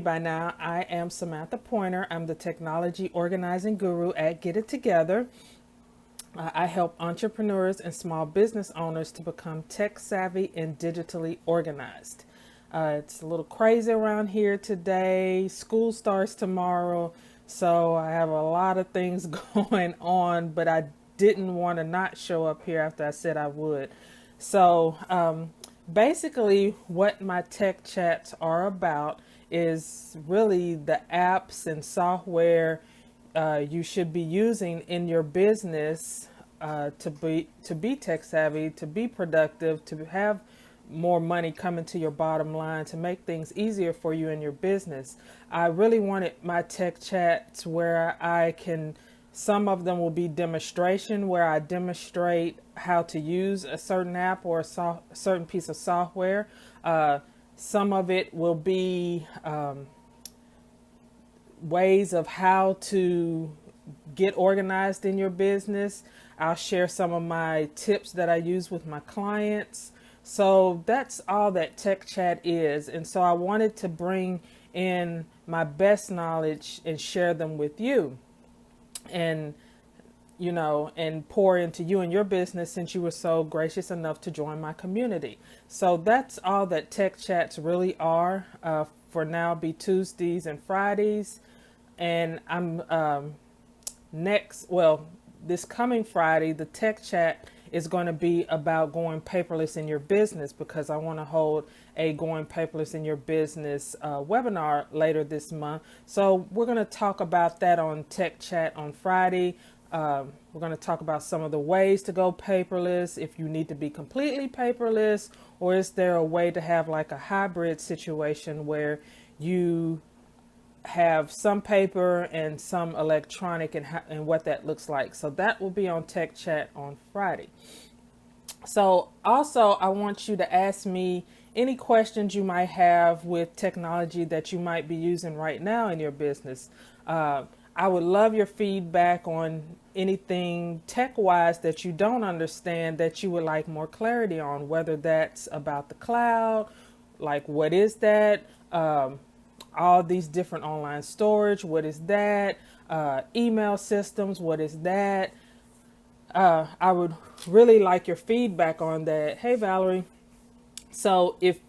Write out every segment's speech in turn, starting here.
by now, I am Samantha Pointer. I'm the technology organizing guru at Get It Together. I help entrepreneurs and small business owners to become tech savvy and digitally organized. It's a little crazy around here today. School starts tomorrow, so I have a lot of things going on, but I didn't want to not show up here after I said I would. So basically, what my tech chats are about is really the apps and software you should be using in your business to be tech savvy, to be productive, to have more money coming to your bottom line, to make things easier for you in your business. I really wanted my tech chats where some of them will be demonstration, where I demonstrate how to use a certain app or a certain piece of software. Some of it will be ways of how to get organized in your business. I'll share some of my tips that I use with my clients. So that's all that tech chat is. And so I wanted to bring in my best knowledge and share them with you, and and pour into you and your business, since you were so gracious enough to join my community. So that's all that tech chats really are. For now, be Tuesdays and Fridays. And I'm this coming Friday, the tech chat is going to be about going paperless in your business, because I want to hold a going paperless in your business webinar later this month. So we're going to talk about that on tech chat on Friday. We're going to talk about some of the ways to go paperless, if you need to be completely paperless, or is there a way to have like a hybrid situation where you have some paper and some electronic, and what that looks like. So that will be on Tech Chat on Friday. So also, I want you to ask me any questions you might have with technology that you might be using right now in your business. I would love your feedback on anything tech-wise that you don't understand, that you would like more clarity on, whether that's about the cloud, like what is that? All these different online storage, what is that? Email systems, what is that? I would really like your feedback on that. Hey, Valerie. So if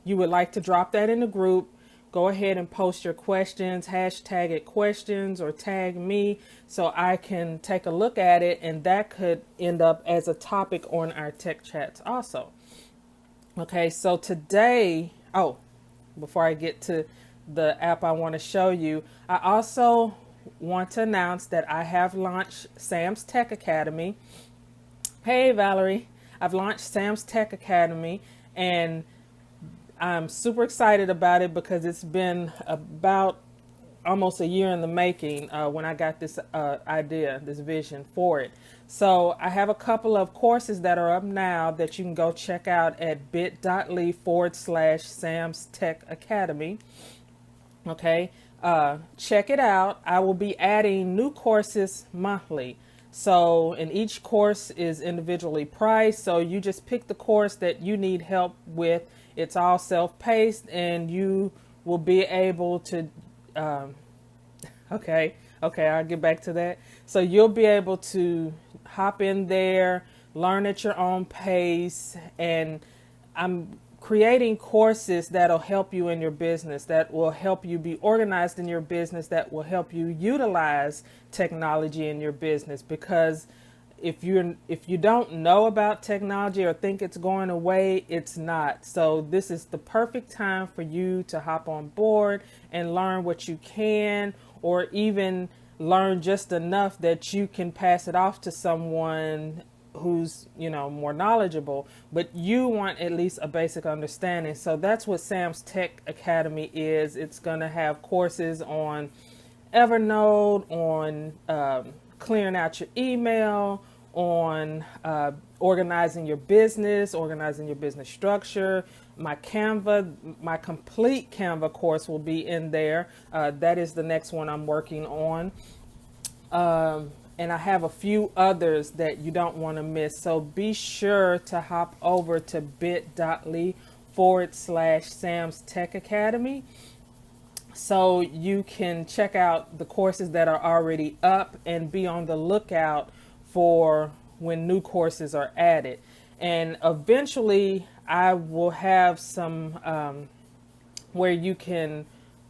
you would like to drop that in the group, go ahead and post your questions, hashtag it questions, or tag me so I can take a look at it, and that could end up as a topic on our tech chats also. Okay, so today, before I get to the app I want to show you, I also want to announce that I have launched Sam's Tech Academy. Hey, Valerie. I've launched Sam's Tech Academy, and I'm super excited about it because it's been about almost a year in the making when I got this idea, this vision for it. So I have a couple of courses that are up now that you can go check out at bit.ly/Sam's Tech Academy. Okay, check it out. I will be adding new courses monthly. So, and each course is individually priced. So you just pick the course that you need help with. It's all self-paced, and you will be able to, okay, I'll get back to that. So you'll be able to hop in there, learn at your own pace, and I'm creating courses that'll help you in your business, that will help you be organized in your business, that will help you utilize technology in your business. Because if you don't know about technology or think it's going away, it's not. So this is the perfect time for you to hop on board and learn what you can, or even learn just enough that you can pass it off to someone who's more knowledgeable, but you want at least a basic understanding. So that's what Sam's Tech Academy is. It's going to have courses on Evernote, on clearing out your email, on organizing your business structure. My complete Canva course will be in there. That is the next one I'm working on. And I have a few others that you don't want to miss. So be sure to hop over to bit.ly/Sam's Tech Academy So you can check out the courses that are already up and be on the lookout for when new courses are added. And eventually I will have some where you can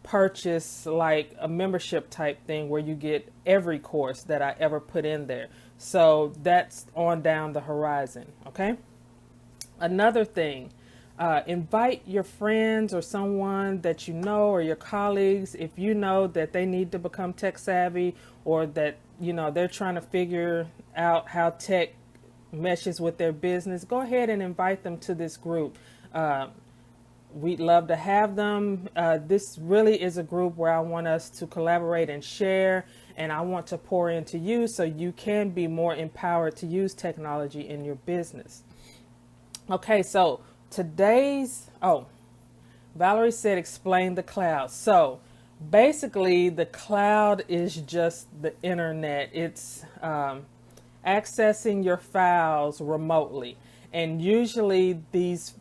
purchase like a membership type thing where you get every course that I ever put in there. So that's on down the horizon. Okay. Another thing, invite your friends or someone that you know or your colleagues if you know that they need to become tech savvy, or that they're trying to figure out how tech meshes with their business. Go ahead and invite them to this group. We'd love to have them. This really is a group where I want us to collaborate and share, and I want to pour into you so you can be more empowered to use technology in your business. Okay, so Valerie said explain the cloud. So basically the cloud is just the internet. It's accessing your files remotely. And usually these,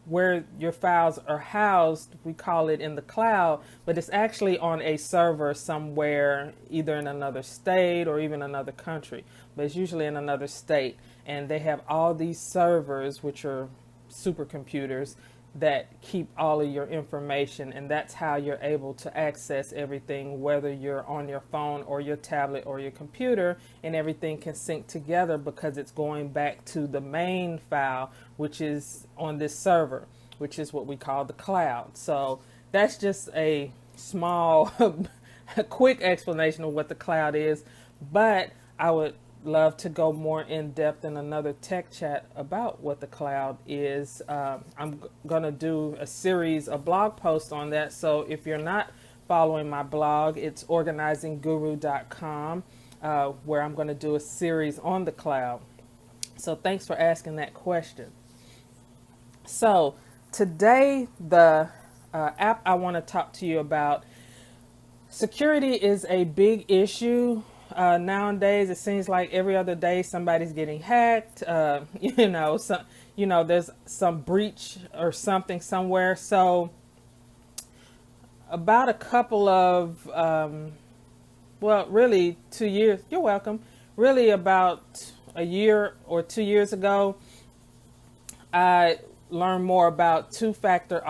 where your files are housed, we call it in the cloud, but it's actually on a server somewhere, either in another state or even another country, but it's usually in another state. And they have all these servers, which are supercomputers, that keep all of your information, and that's how you're able to access everything, whether you're on your phone or your tablet or your computer, and everything can sync together because it's going back to the main file, which is on this server, which is what we call the cloud. So that's just a small a quick explanation of what the cloud is, but I would love to go more in depth in another tech chat about what the cloud is. I'm going to do a series of blog posts on that. So if you're not following my blog, it's organizingguru.com, where I'm going to do a series on the cloud. So thanks for asking that question. So today, the app I want to talk to you about, security is a big issue. Nowadays, it seems like every other day somebody's getting hacked. There's some breach or something somewhere. So about a couple of, really 2 years, you're welcome. Really about a year or 2 years ago, I learned more about two-factor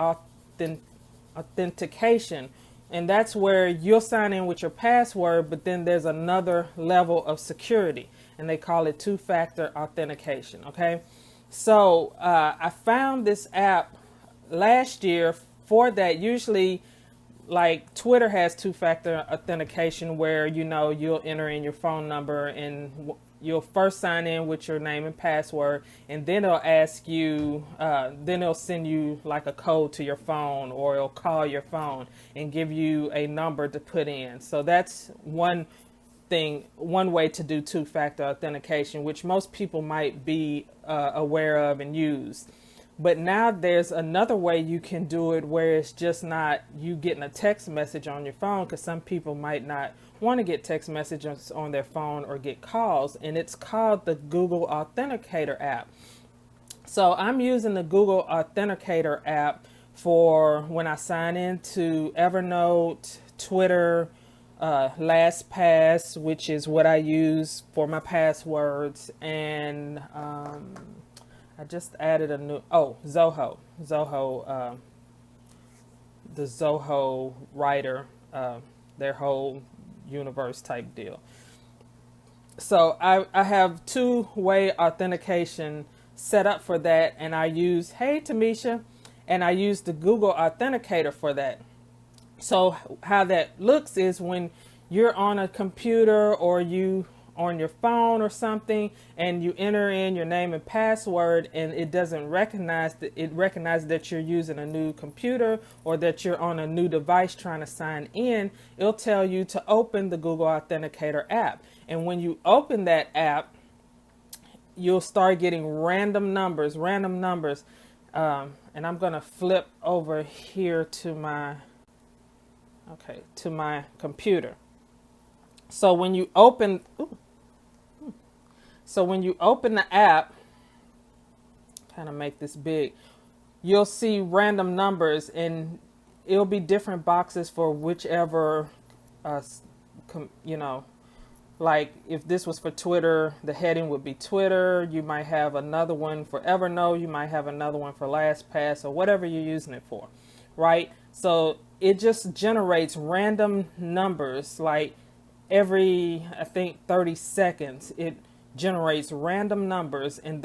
authentication. And that's where you'll sign in with your password, but then there's another level of security, and they call it two-factor authentication. Okay. So I found this app last year for that. Usually, like Twitter has two-factor authentication where, you'll enter in your phone number and you'll first sign in with your name and password, and then it'll ask you, then it'll send you like a code to your phone, or it'll call your phone and give you a number to put in. So that's one way to do two-factor authentication, which most people might be aware of and use. But now there's another way you can do it where it's just not you getting a text message on your phone, because some people might not want to get text messages on their phone or get calls, and it's called the Google Authenticator App. So I'm using the Google Authenticator App for when I sign into Evernote, Twitter, LastPass, which is what I use for my passwords, and I just added a new, Zoho, the Zoho writer, their whole universe type deal. So I have two-way authentication set up for that, and I use, hey Tamisha, and I use the Google Authenticator for that. So how that looks is when you're on a computer or you on your phone or something, and you enter in your name and password, and it doesn't recognize that, it recognizes that you're using a new computer or that you're on a new device trying to sign in, it'll tell you to open the Google Authenticator app. And when you open that app, you'll start getting random numbers. And I'm going to flip over here to my computer. So when you open, the app, kind of make this big, you'll see random numbers, and it'll be different boxes for whichever, you know, like if this was for Twitter, the heading would be Twitter. You might have another one for Evernote. You might have another one for LastPass or whatever you're using it for, right? So it just generates random numbers, like every, I think, 30 seconds. It generates random numbers, and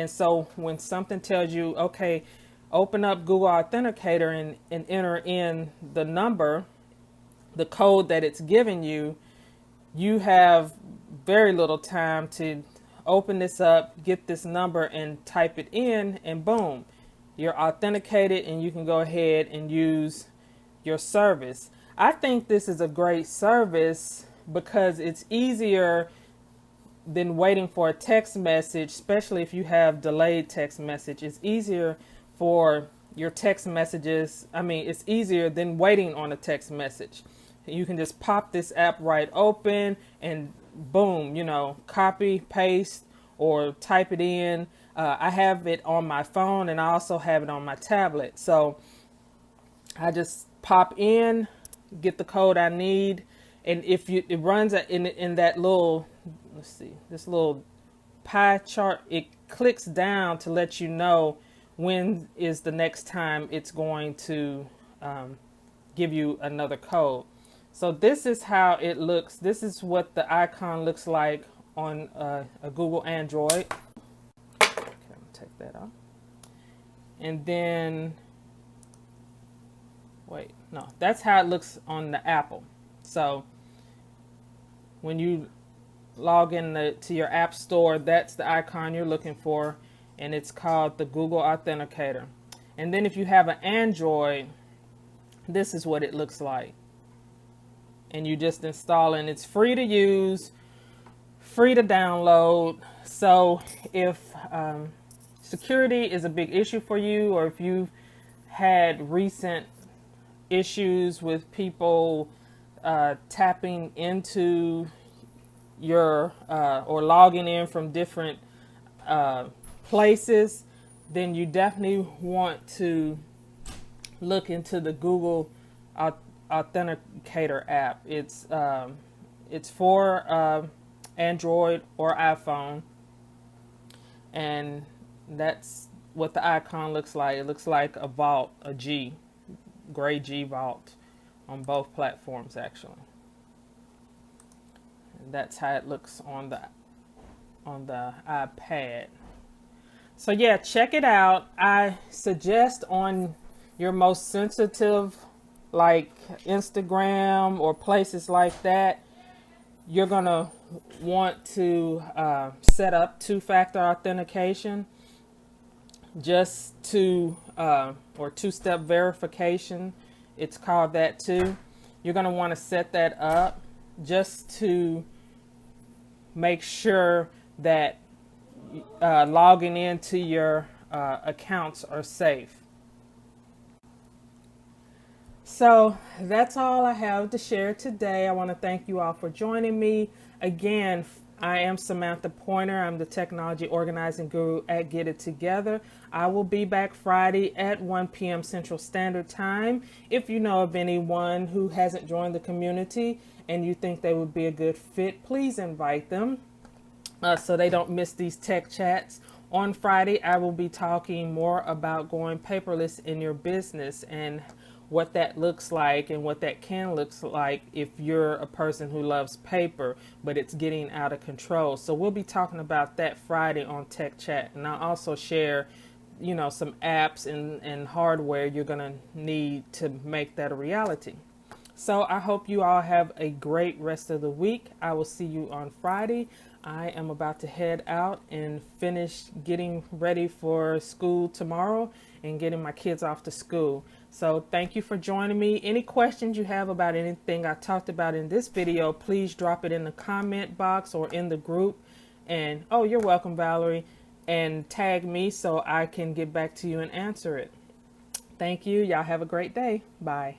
so when something tells you, okay, open up Google Authenticator and enter in the number, the code that it's giving you, you have very little time to open this up, get this number and type it in, and boom, you're authenticated and you can go ahead and use your service. I think this is a great service because it's easier than waiting for a text message, especially if you have delayed text message. It's easier for your text messages. I mean, it's easier than waiting on a text message. You can just pop this app right open and boom, you know, copy, paste, or type it in. I have it on my phone and I also have it on my tablet. So I just pop in, get the code I need. And if it runs in that little, let's see, this little pie chart, it clicks down to let you know when is the next time it's going to give you another code. So this is how it looks. This is what the icon looks like on a Google Android. Okay, I'm gonna take that off. And then, wait, no, that's how it looks on the Apple. So when you log in to your app store, that's the icon you're looking for, and it's called the Google Authenticator. And then if you have an Android, this is what it looks like. And you just install it, and it's free to use, free to download. So if security is a big issue for you, or if you've had recent issues with people tapping into your or logging in from different places, then you definitely want to look into the Google Authenticator app. It's for Android or iPhone, and that's what the icon looks like. It looks like a vault, a G, gray G vault on both platforms actually. And that's how it looks on the iPad. So yeah, check it out. I suggest on your most sensitive, like Instagram or places like that, you're gonna want to set up two-factor authentication, just to or two-step verification, it's called that too. You're gonna want to set that up just to make sure that logging into your accounts are safe. So that's all I have to share today. I want to thank you all for joining me. Again, I am Samantha Pointer. I'm the technology organizing guru at Get It Together. I will be back Friday at 1 p.m. Central Standard Time. If you know of anyone who hasn't joined the community and you think they would be a good fit, please invite them so they don't miss these tech chats. On Friday, I will be talking more about going paperless in your business and what that looks like and what that can look like if you're a person who loves paper, but it's getting out of control. So we'll be talking about that Friday on Tech Chat. And I'll also share, you know, some apps and hardware you're gonna need to make that a reality. So I hope you all have a great rest of the week. I will see you on Friday. I am about to head out and finish getting ready for school tomorrow and getting my kids off to school. So thank you for joining me. Any questions you have about anything I talked about in this video, please drop it in the comment box or in the group. And oh, you're welcome, Valerie. And tag me so I can get back to you and answer it. Thank you. Y'all have a great day. Bye.